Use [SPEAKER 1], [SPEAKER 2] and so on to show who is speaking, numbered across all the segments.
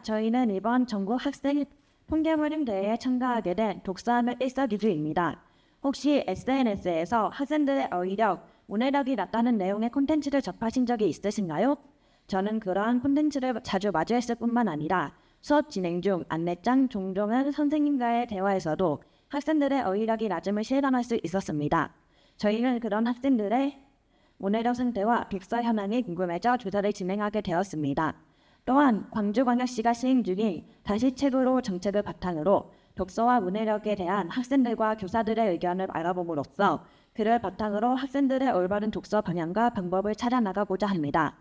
[SPEAKER 1] 저희는 이번 전국 학생 통계모임 대회에 참가하게 된 독서하면 일석이조입니다. 혹시 SNS에서 학생들의 어휘력, 문해력이 낮다는 내용의 콘텐츠를 접하신 적이 있으신가요? 저는 그러한 콘텐츠를 자주 마주했을 뿐만 아니라 수업 진행 중 안내장 종종은 선생님과의 대화에서도 학생들의 어휘력이 낮음을 실감할 수 있었습니다. 저희는 그런 학생들의 문해력 상태와 독서 현황이 궁금해져 조사를 진행하게 되었습니다. 또한 광주광역시가 시행 중인 다시 책으로 정책을 바탕으로 독서와 문해력에 대한 학생들과 교사들의 의견을 알아봄으로써 그를 바탕으로 학생들의 올바른 독서 방향과 방법을 찾아나가고자 합니다.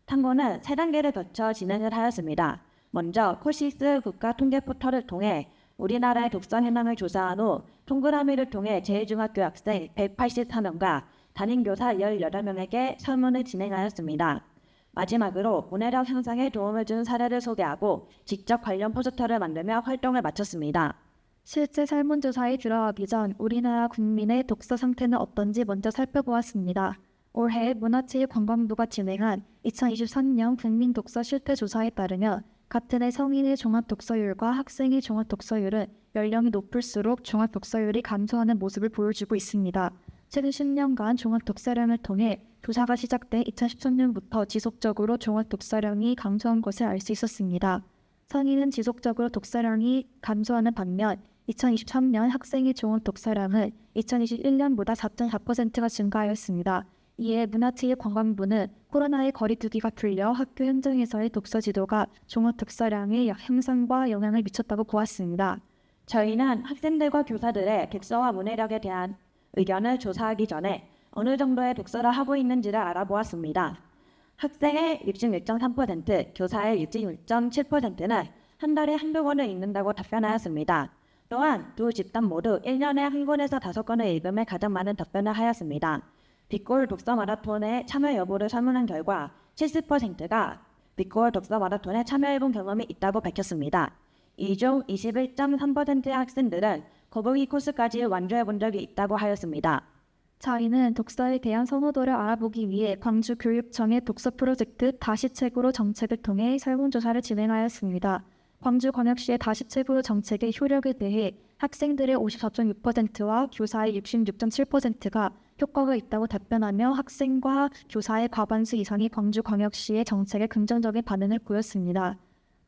[SPEAKER 1] 탐구는 3단계를 거쳐 진행을 하였습니다. 먼저 코시스 국가통계 포털을 통해 우리나라의 독서 현황을 조사한 후 동그라미를 통해 제1중학교 학생 184명과 담임교사 18명에게 설문을 진행하였습니다. 마지막으로 문해력 향상에 도움을 준 사례를 소개하고 직접 관련 포스터를 만들며 활동을 마쳤습니다.
[SPEAKER 2] 실제 설문조사에 들어가기 전 우리나라 국민의 독서 상태는 어떤지 먼저 살펴보았습니다. 올해 문화체육관광부가 진행한 2023년 국민 독서 실태 조사에 따르면 같은 해 성인의 종합독서율과 학생의 종합독서율은 연령이 높을수록 종합독서율이 감소하는 모습을 보여주고 있습니다. 최근 10년간 종합독서량을 통해 조사가 시작돼 2013년부터 지속적으로 종합독서량이 감소한 것을 알 수 있었습니다. 성인은 지속적으로 독서량이 감소하는 반면 2023년 학생의 종합독서량은 2021년보다 4.4%가 증가하였습니다. 이에 문화체육관광부는 코로나의 거리두기가 풀려 학교 현장에서의 독서 지도가 종합독서량의 향상과 영향을 미쳤다고 보았습니다.
[SPEAKER 1] 저희는 학생들과 교사들의 독서와 문해력에 대한 의견을 조사하기 전에 어느 정도의 독서를 하고 있는지를 알아보았습니다. 학생의 66.3%, 교사의 66.7%는 한 달에 한두 권을 읽는다고 답변하였습니다. 또한 두 집단 모두 1년에 한 권에서 5권을 읽음에 가장 많은 답변을 하였습니다. 빅골 독서 마라톤에 참여 여부를 설문한 결과 70%가 빅골 독서 마라톤에 참여해본 경험이 있다고 밝혔습니다. 이 중 21.3%의 학생들은 거북이 코스까지 완주해본 적이 있다고 하였습니다.
[SPEAKER 2] 저희는 독서에 대한 선호도를 알아보기 위해 광주교육청의 독서 프로젝트 다시 책으로 정책을 통해 설문조사를 진행하였습니다. 광주광역시의 다시 책으로 정책의 효력에 대해 학생들의 54.6%와 교사의 66.7%가 효과가 있다고 답변하며 학생과 교사의 과반수 이상이 광주광역시의 정책에 긍정적인 반응을 보였습니다.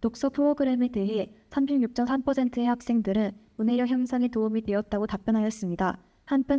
[SPEAKER 2] 독서 프로그램에 대해 36.3%의 학생들은 문해력 향상에 도움이 되었다고 답변하였습니다. 한편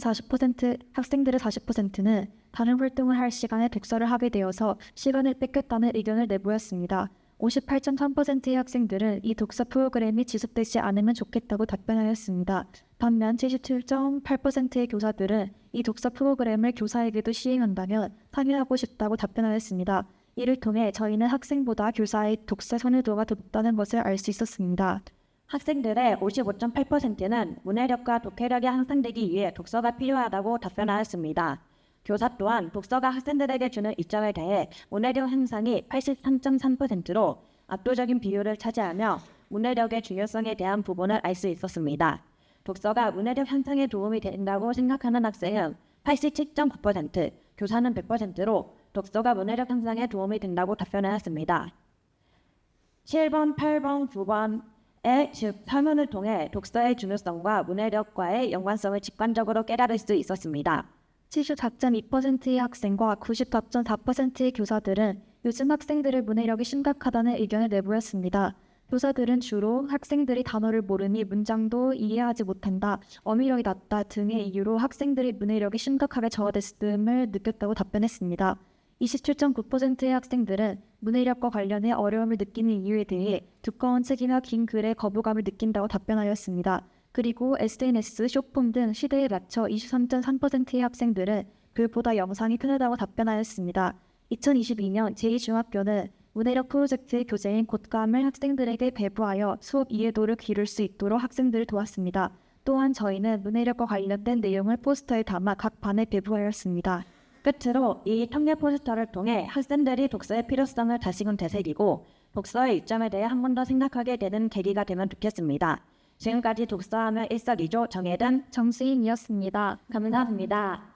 [SPEAKER 2] 학생들의 40%는 다른 활동을 할 시간에 독서를 하게 되어서 시간을 뺏겼다는 의견을 내보였습니다. 58.3%의 학생들은 이 독서 프로그램이 지속되지 않으면 좋겠다고 답변하였습니다. 반면 77.8%의 교사들은 이 독서 프로그램을 교사에게도 시행한다면 참여하고 싶다고 답변하였습니다. 이를 통해 저희는 학생보다 교사의 독서 선호도가 더 높다는 것을 알 수 있었습니다.
[SPEAKER 1] 학생들의 55.8%는 문해력과 독해력이 향상되기 위해 독서가 필요하다고 답변하였습니다. 교사 또한 독서가 학생들에게 주는 이점에 대해 문해력 향상이 83.3%로 압도적인 비율을 차지하며 문해력의 중요성에 대한 부분을 알 수 있었습니다. 독서가 문해력 향상에 도움이 된다고 생각하는 학생은 87.9%, 교사는 100%로 독서가 문해력 향상에 도움이 된다고 답변하였습니다. 7번, 8번, 9번의 설문을 통해 독서의 중요성과 문해력과의 연관성을 직관적으로 깨달을 수 있었습니다.
[SPEAKER 2] 74.2%의 학생과 94.4%의 교사들은 요즘 학생들의 문해력이 심각하다는 의견을 내보였습니다. 교사들은 주로 학생들이 단어를 모르니 문장도 이해하지 못한다, 어휘력이 낮다 등의 이유로 학생들의 문해력이 심각하게 저하됐음을 느꼈다고 답변했습니다. 27.9%의 학생들은 문해력과 관련해 어려움을 느끼는 이유에 대해 두꺼운 책이나 긴 글에 거부감을 느낀다고 답변하였습니다. 그리고 SNS, 쇼폼 등 시대에 맞춰 23.3%의 학생들은 글보다 영상이 편하다고 답변하였습니다. 2022년 제2중학교는 문해력 프로젝트의 교재인 곶감을 학생들에게 배부하여 수업 이해도를 기를 수 있도록 학생들을 도왔습니다. 또한 저희는 문해력과 관련된 내용을 포스터에 담아 각 반에 배부하였습니다.
[SPEAKER 1] 끝으로 이 통계 포스터를 통해 학생들이 독서의 필요성을 다시금 되새기고 독서의 이점에 대해 한 번 더 생각하게 되는 계기가 되면 좋겠습니다. 지금까지 독서하면 일석이조 정혜든
[SPEAKER 2] 정수인이었습니다.
[SPEAKER 1] 감사합니다.